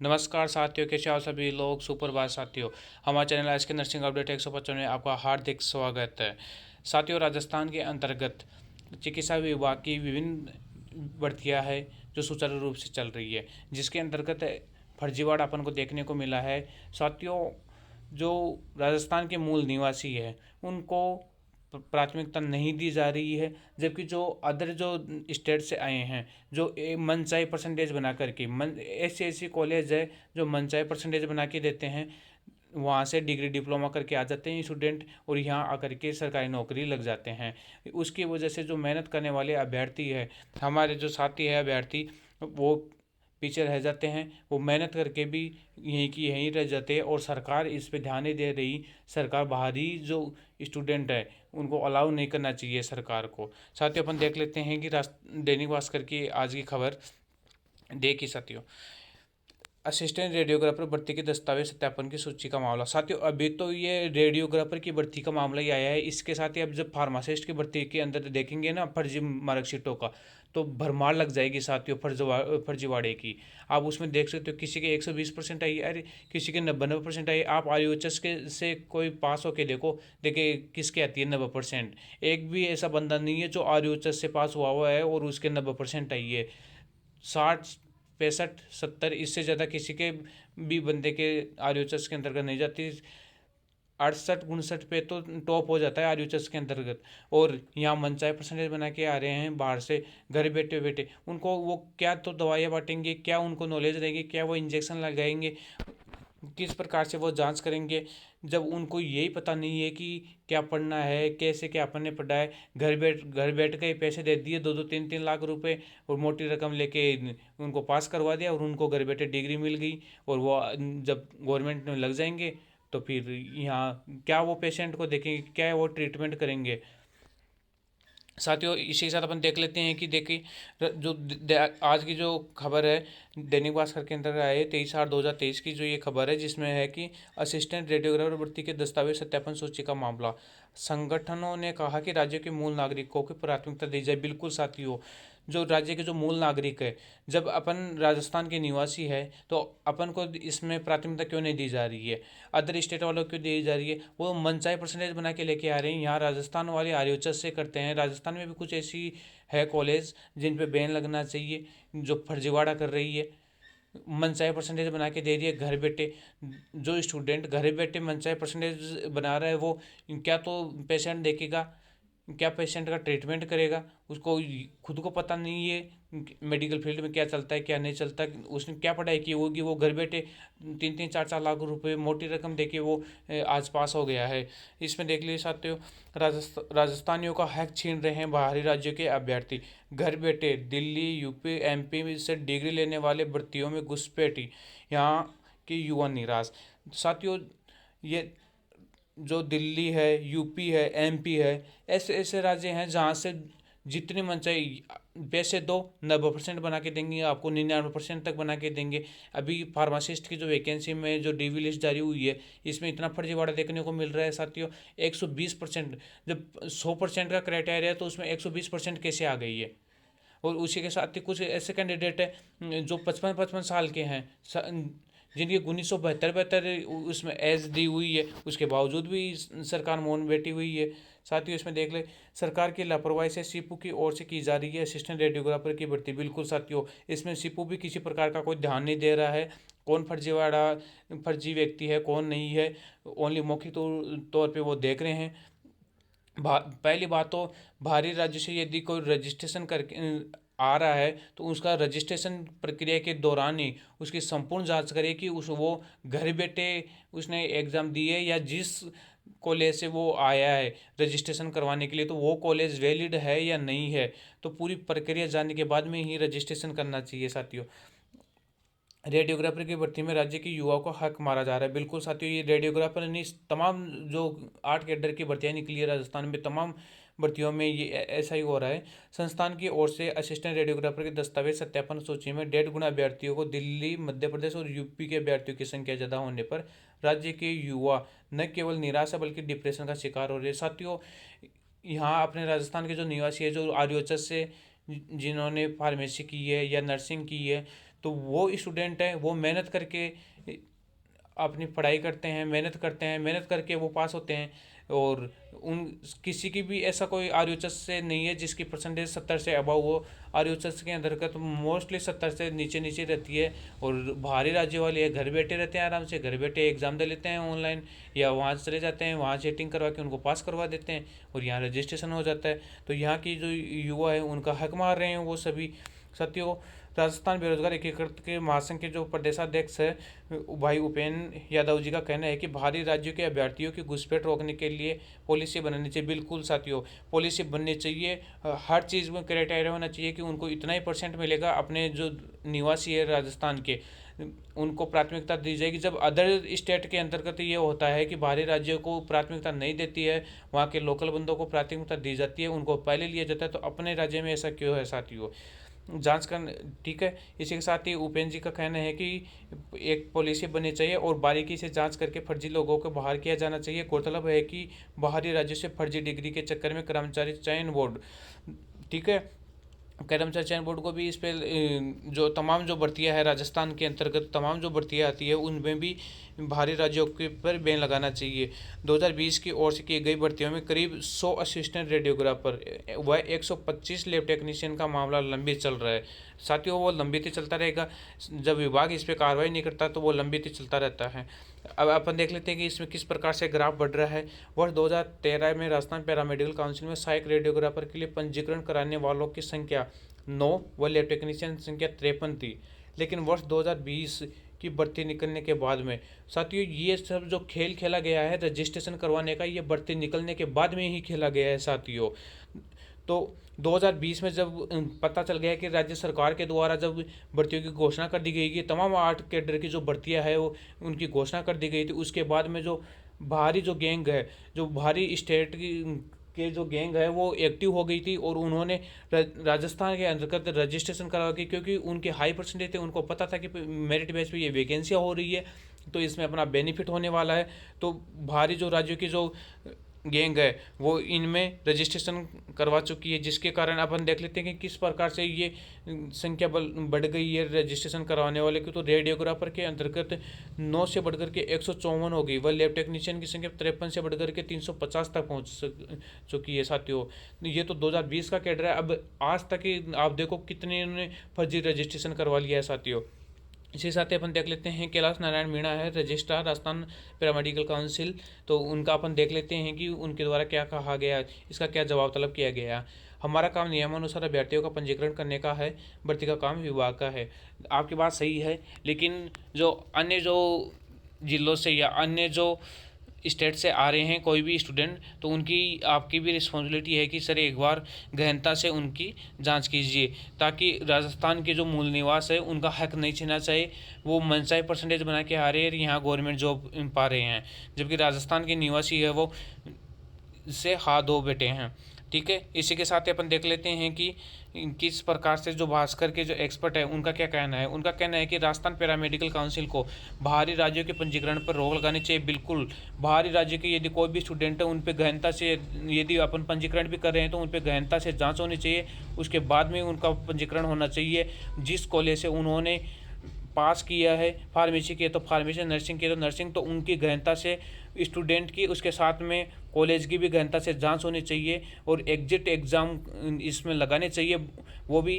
नमस्कार साथियों, कैसे आओ सभी लोग। सुप्रभात साथियों, हमारे चैनल आज के नर्सिंग अपडेट 155 में आपका हार्दिक स्वागत है। साथियों, राजस्थान के अंतर्गत चिकित्सा विभाग की विभिन्न भर्तियां है जो सुचारू रूप से चल रही है, जिसके अंतर्गत फर्जीवाड़ा अपन को देखने को मिला है। साथियों, जो राजस्थान के मूल निवासी है उनको प्राथमिकता नहीं दी जा रही है, जबकि जो अदर जो स्टेट से आए हैं जो मनचाही परसेंटेज बना करके मन ऐसी ऐसी कॉलेज है जो मनचाही परसेंटेज बना के देते हैं, वहाँ से डिग्री डिप्लोमा करके आ जाते हैं स्टूडेंट और यहाँ आकर के सरकारी नौकरी लग जाते हैं। उसकी वजह से जो मेहनत करने वाले अभ्यर्थी है, हमारे जो साथी है अभ्यर्थी, वो पीछे रह जाते हैं। वो मेहनत करके भी यहीं की यहीं रह जाते हैं और सरकार इस पे ध्यान नहीं दे रही। सरकार बाहरी जो स्टूडेंट है उनको अलाउ नहीं करना चाहिए सरकार को। साथियों, अपन देख लेते हैं कि दैनिक भास्कर की आज की खबर देखिए साथियों। असिस्टेंट रेडियोग्राफर भर्ती के दस्तावेज सत्यापन की सूची का मामला। साथियों, अभी तो ये रेडियोग्राफर की भर्ती का मामला ही आया है। इसके साथ ही अब जब फार्मासिस्ट की भर्ती के अंदर देखेंगे ना फर्जी मार्कशीटों का, तो भरमार लग जाएगी साथियों फर्जीवाड़े की। आप उसमें देख सकते हो किसी के 120% आई, अरे किसी के 99% आई। आप RUHS के से कोई पास होके देखो, देखिए किसके आती है 90%। एक भी ऐसा बंदा नहीं है जो RUHS से पास हुआ है और उसके 90% आई है। 60 65 70 इससे ज़्यादा किसी के भी बंदे के RUHS के अंतर्गत नहीं जाती। 68 69 पे तो टॉप हो जाता है RUHS के अंतर्गत। और यहाँ मनचाहे परसेंटेज बना के आ रहे हैं बाहर से, घर बैठे बैठे। उनको वो क्या तो दवाइयाँ बांटेंगे, क्या उनको नॉलेज रहेगी, क्या वो इंजेक्शन लगाएंगे, किस प्रकार से वो जांच करेंगे, जब उनको यही पता नहीं है कि क्या पढ़ना है, कैसे क्या अपन ने पढ़ा है। घर बैठ के ही पैसे दे दिए, 2 2 3 3 लाख रुपए, और मोटी रकम लेके उनको पास करवा दिया और उनको घर बैठे डिग्री मिल गई। और वो जब गवर्नमेंट में लग जाएंगे तो फिर यहाँ क्या वो पेशेंट को देखेंगे, क्या वो ट्रीटमेंट करेंगे। साथियों, इसी के साथ अपन देख लेते हैं कि देखिए जो आज की जो खबर है दैनिक भास्कर के अंतर्गत आए 23/8/2023 की जो ये खबर है, जिसमें है कि असिस्टेंट रेडियोग्राफर भर्ती के दस्तावेज सत्यापन सूची का मामला। संगठनों ने कहा कि राज्य के मूल नागरिकों की प्राथमिकता दी जाए। बिल्कुल साथियों, जो राज्य के जो मूल नागरिक है, जब अपन राजस्थान के निवासी है तो अपन को इसमें प्राथमिकता क्यों नहीं दी जा रही है, अदर स्टेट वालों को दी जा रही है। वो मनचाहे परसेंटेज बना के लेके आ रहे हैं। यहाँ राजस्थान वाले RUHS से करते हैं। राजस्थान में भी कुछ ऐसी है कॉलेज जिन पे बैन लगना चाहिए, जो फर्जीवाड़ा कर रही है, मनचाहे परसेंटेज बना के दे रही है घर बैठे। जो स्टूडेंट घर बैठे मनचाहे परसेंटेज बना रहा है, वो क्या तो पेशेंट देखेगा, क्या पेशेंट का ट्रीटमेंट करेगा, उसको खुद को पता नहीं है मेडिकल फील्ड में क्या चलता है क्या नहीं चलता। उसने क्या पढ़ाई की होगी, वो घर बैठे 3 3 4 4 लाख रुपए मोटी रकम देके वो आज पास हो गया है। इसमें देख लीजिए साथियों, राजस्थानियों का हक छीन रहे हैं बाहरी राज्यों के अभ्यर्थी। घर बैठे दिल्ली UP MP से डिग्री लेने वाले भर्तियों में घुसपैठी, यहाँ के युवा निराश। साथियों, ये जो दिल्ली है, UP है, MP है, ऐसे ऐसे राज्य हैं जहाँ से जितनी मन चाहिए पैसे दो, 90% बना के देंगे आपको, 99% तक बना के देंगे। अभी फार्मासिस्ट की जो वैकेंसी में जो DV लिस्ट जारी हुई है, इसमें इतना फर्जीवाड़ा देखने को मिल रहा है साथियों। 120%, जब 100% का क्राइटेरिया है तो उसमें 120% कैसे आ गई है। और उसी के साथ ही कुछ ऐसे कैंडिडेट है जो 55 55 साल के हैं, जिनकी 1972 उसमें एज दी हुई है, उसके बावजूद भी सरकार मौन बैठी हुई है। साथ ही इसमें देख ले, सरकार की लापरवाही से सीपू की ओर से की जा रही है असिस्टेंट रेडियोग्राफर की भर्ती। बिल्कुल साथियों, इसमें सीपू भी किसी प्रकार का कोई ध्यान नहीं दे रहा है। कौन फर्जी व्यक्ति है कौन नहीं है, ओनली मौखिक तौर पे वो देख रहे हैं। पहली बात तो बाहरी राज्य से यदि कोई रजिस्ट्रेशन करके आ रहा है तो उसका रजिस्ट्रेशन प्रक्रिया के दौरान ही उसकी संपूर्ण जांच करे कि उस वो घर बैठे उसने एग्ज़ाम दी है, या जिस कॉलेज से वो आया है रजिस्ट्रेशन करवाने के लिए तो वो कॉलेज वैलिड है या नहीं है। तो पूरी प्रक्रिया जानने के बाद में ही रजिस्ट्रेशन करना चाहिए साथियों। रेडियोग्राफर की भर्ती में राज्य के युवाओं को हक मारा जा रहा है। बिल्कुल साथियों, ये रेडियोग्राफर नहीं, तमाम जो 8 कैडर की भर्तियां निकली है राजस्थान में, तमाम भर्तियों में ये ऐसा ही हो रहा है। संस्थान की ओर से असिस्टेंट रेडियोग्राफर के दस्तावेज सत्यापन सूची में 1.5 गुना अभ्यर्थियों को दिल्ली, मध्य प्रदेश और UP के अभ्यर्थियों की संख्या ज़्यादा होने पर राज्य के युवा न केवल निराशा बल्कि डिप्रेशन का शिकार हो रहे हैं। साथियों, यहाँ अपने राजस्थान के जो निवासी है, जो RUHS से जिन्होंने फार्मेसी की है या नर्सिंग की है, तो वो स्टूडेंट हैं, वो मेहनत करके अपनी पढ़ाई करते हैं, मेहनत करते हैं, मेहनत करके वो पास होते हैं। और उन किसी की भी ऐसा कोई आरयूएच से नहीं है जिसकी परसेंटेज 70 से अबव हो। आरयूएच के अंतर्गत मोस्टली 70 से नीचे नीचे रहती है। और बाहरी राज्य वाले घर बैठे रहते हैं, आराम से घर बैठे एग्ज़ाम दे लेते हैं ऑनलाइन, या वहाँ चले जाते हैं, वहाँ चीटिंग करवा के उनको पास करवा देते हैं और यहाँ रजिस्ट्रेशन हो जाता है। तो यहाँ की जो युवा है उनका हक मार रहे हैं वो सभी साथियों। राजस्थान बेरोजगार एकीकृत के महासंघ के जो प्रदेशाध्यक्ष है भाई उपेंद्र यादव जी का कहना है कि बाहरी राज्यों के अभ्यर्थियों की घुसपैठ रोकने के लिए पॉलिसी बनानी चाहिए। बिल्कुल साथियों, पॉलिसी बननी चाहिए। हर चीज़ में क्राइटेरिया होना चाहिए कि उनको इतना ही परसेंट मिलेगा। अपने जो निवासी है राजस्थान के, उनको प्राथमिकता दी जाएगी। जब अदर स्टेट के अंतर्गत ये होता है कि बाहरी राज्यों को प्राथमिकता नहीं देती है, वहाँ के लोकल बंदों को प्राथमिकता दी जाती है, उनको पहले लिया जाता है, तो अपने राज्य में ऐसा क्यों है साथियों? जांच कर, ठीक है। इसी के साथ ही उपेंद्र जी का कहना है कि एक पॉलिसी बननी चाहिए और बारीकी से जांच करके फर्जी लोगों को बाहर किया जाना चाहिए। गौरतलब है कि बाहरी राज्यों से फर्जी डिग्री के चक्कर में कर्मचारी चयन बोर्ड, ठीक है, कर्मचारी चयन बोर्ड को भी इस पर जो तमाम जो भर्तियां है राजस्थान के अंतर्गत तमाम जो भर्तियां आती है उनमें भी बाहरी राज्यों के पर बैन लगाना चाहिए। 2020 की ओर से की गई भर्तियों में करीब 100 असिस्टेंट रेडियोग्राफर व 125 लैब टेक्नीशियन का मामला लंबित चल रहा है। साथियों, वो लंबित ही चलता रहेगा। जब विभाग इस पर कार्रवाई नहीं करता तो वो लंबित ही चलता रहता है। अब अपन देख लेते हैं कि इसमें किस प्रकार से ग्राफ बढ़ रहा है। वर्ष 2013 में राजस्थान पैरामेडिकल काउंसिल में सहायक रेडियोग्राफर के लिए पंजीकरण कराने वालों की संख्या 9 व लैब टेक्नीशियन संख्या 53 थी। लेकिन वर्ष 2020 की भर्ती निकलने के बाद में साथियों, ये सब जो खेल खेला गया है रजिस्ट्रेशन करवाने का, ये भर्ती निकलने के बाद में ही खेला गया है साथियों। तो 2020 में जब पता चल गया कि राज्य सरकार के द्वारा जब भर्तियों की घोषणा कर दी गई कि तमाम 8 कैडर की जो भर्तियां है वो उनकी घोषणा कर दी गई थी, उसके बाद में जो बाहरी जो गैंग है, जो बाहरी स्टेट की के जो गैंग है वो एक्टिव हो गई थी और उन्होंने राजस्थान के अंतर्गत रजिस्ट्रेशन करा के, क्योंकि उनके हाई परसेंटेज थे, उनको पता था कि मेरिट बेस पे ये वैकेंसियाँ हो रही है तो इसमें अपना बेनिफिट होने वाला है। तो बाहरी जो राज्यों की जो गैंग है वो इनमें रजिस्ट्रेशन करवा चुकी है, जिसके कारण अपन देख लेते हैं कि किस प्रकार से ये संख्या बढ़ गई है रजिस्ट्रेशन करवाने वाले की। तो रेडियोग्राफर के अंतर्गत 9 से बढ़कर के 154 हो गई व लैब टेक्नीशियन की संख्या 53 से बढ़कर के 350 तक पहुंच चुकी है साथियों। ये तो 2020 का कैडर है। अब आज तक ही आप देखो कितने ने फर्जी रजिस्ट्रेशन करवा लिया है साथियों। इसी साथ ही अपन देख लेते हैं कैलाश नारायण मीणा है रजिस्ट्रार राजस्थान पैरामेडिकल काउंसिल। तो उनका अपन देख लेते हैं कि उनके द्वारा क्या कहा गया, इसका क्या जवाब तलब किया गया। हमारा काम नियमानुसार अभ्यर्थियों का पंजीकरण करने का है, भर्ती का काम विभाग का है। आपकी बात सही है, लेकिन जो अन्य जो जिलों से या अन्य जो स्टेट से आ रहे हैं कोई भी स्टूडेंट, तो उनकी आपकी भी रिस्पॉन्सिबिलिटी है कि सर एक बार गहनता से उनकी जांच कीजिए, ताकि राजस्थान के जो मूल निवास है उनका हक नहीं छीना चाहिए। वो मनचाही परसेंटेज बना के आ रहे हैं, यहाँ गवर्नमेंट जॉब पा रहे हैं, जबकि राजस्थान के निवासी है वो से हाथ धो बैठे हैं। ठीक है, इसी के साथ ही अपन देख लेते हैं कि किस प्रकार से जो भास्कर के जो एक्सपर्ट है उनका क्या कहना है। उनका कहना है कि राजस्थान पैरामेडिकल काउंसिल को बाहरी राज्यों के पंजीकरण पर रोक लगानी चाहिए। बिल्कुल, बाहरी राज्य के यदि कोई भी स्टूडेंट है उन पर गहनता से, यदि अपन पंजीकरण भी कर रहे हैं तो उन पर गहनता से जांच होनी चाहिए, उसके बाद में उनका पंजीकरण होना चाहिए। जिस कॉलेज से उन्होंने पास किया है, फार्मेसी की है तो फार्मेसी, नर्सिंग की है तो नर्सिंग, तो उनकी गहनता से स्टूडेंट की, उसके साथ में कॉलेज की भी गहनता से जांच होनी चाहिए और एग्जिट एग्ज़ाम इसमें लगाने चाहिए। वो भी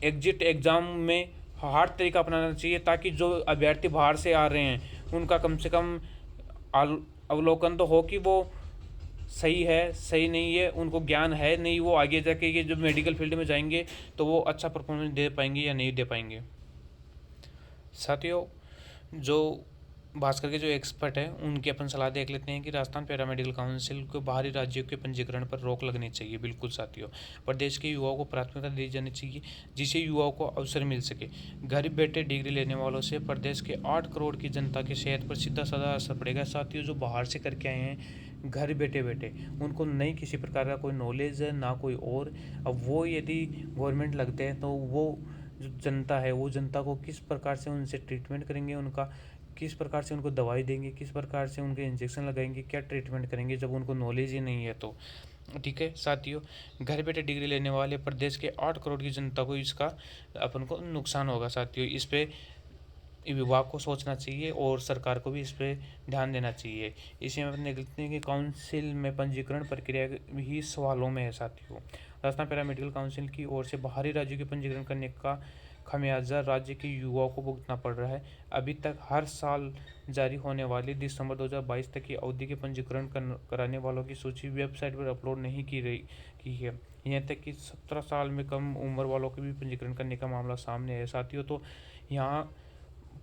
एग्जिट एग्ज़ाम में हार्ड तरीका अपनाना चाहिए, ताकि जो अभ्यर्थी बाहर से आ रहे हैं उनका कम से कम अवलोकन तो हो कि वो सही है सही नहीं है, उनको ज्ञान है नहीं, वो आगे जाके ये जो मेडिकल फील्ड में जाएंगे तो वो अच्छा परफॉर्मेंस दे पाएंगे या नहीं दे पाएंगे। साथियों, जो भास्कर के जो एक्सपर्ट हैं उनकी अपन सलाह देख लेते हैं कि राजस्थान पैरामेडिकल काउंसिल को बाहरी राज्यों के पंजीकरण पर रोक लगनी चाहिए। बिल्कुल साथियों, प्रदेश के युवाओं को प्राथमिकता दी जानी चाहिए, जिससे युवाओं को अवसर मिल सके। घर बैठे डिग्री लेने वालों से प्रदेश के 8 करोड़ की जनता की सेहत पर सीधा साधा असर पड़ेगा। साथियों, जो बाहर से करके आए हैं घर बैठे बैठे, उनको नहीं किसी प्रकार का कोई नॉलेज है ना कोई और। अब वो यदि गवर्नमेंट लगते हैं तो वो जो जनता है वो जनता को किस प्रकार से उनसे ट्रीटमेंट करेंगे, उनका किस प्रकार से उनको दवाई देंगे, किस प्रकार से उनके इंजेक्शन लगाएंगे, क्या ट्रीटमेंट करेंगे, जब उनको नॉलेज ही नहीं है। तो ठीक है साथियों, घर बैठे डिग्री लेने वाले प्रदेश के 8 करोड़ की जनता को इसका अपन को नुकसान होगा साथियों। इस पे विभाग को सोचना चाहिए और सरकार को भी इस पे ध्यान देना चाहिए। इसी में अपने देखते हैं कि काउंसिल में पंजीकरण प्रक्रिया ही सवालों में है साथियों। राजस्थान पैरामेडिकल काउंसिल की ओर से बाहरी राज्यों के पंजीकरण करने का खमियाजा राज्य के युवाओं को भुगतना पड़ रहा है। अभी तक हर साल जारी होने वाली दिसंबर 2022 तक की अवधि के पंजीकरण कराने वालों की सूची वेबसाइट पर अपलोड नहीं की है। यहाँ तक कि 17 साल में कम उम्र वालों के भी पंजीकरण करने का मामला सामने है साथियों। तो यहाँ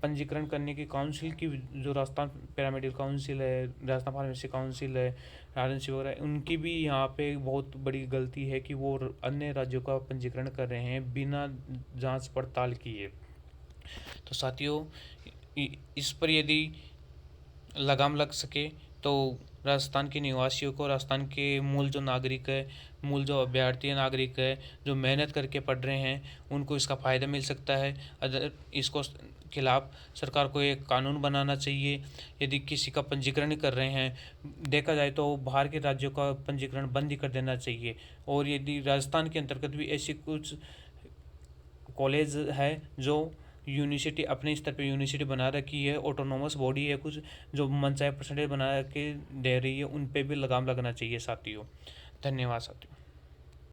पंजीकरण करने की काउंसिल की जो राजस्थान पैरामेडिकल काउंसिल है, राजस्थान फार्मेसी काउंसिल है, आरएनसी वगैरह, उनकी भी यहाँ पे बहुत बड़ी गलती है कि वो अन्य राज्यों का पंजीकरण कर रहे हैं बिना जांच पड़ताल किए। तो साथियों, इस पर यदि लगाम लग सके तो राजस्थान के निवासियों को, राजस्थान के मूल जो नागरिक है, मूल जो अभ्यर्थी नागरिक है, जो मेहनत करके पढ़ रहे हैं, उनको इसका फ़ायदा मिल सकता है। अगर इसको खिलाफ सरकार को एक कानून बनाना चाहिए। यदि किसी का पंजीकरण कर रहे हैं, देखा जाए तो बाहर के राज्यों का पंजीकरण बंद ही कर देना चाहिए। और यदि राजस्थान के अंतर्गत भी ऐसी कुछ कॉलेज है जो यूनिवर्सिटी अपने स्तर पे यूनिवर्सिटी बना रखी है, ऑटोनोमस बॉडी है कुछ जो मनचाहे परसेंटेज बना के दे रही है, उन पे भी लगाम लगना चाहिए साथियों। धन्यवाद साथियों।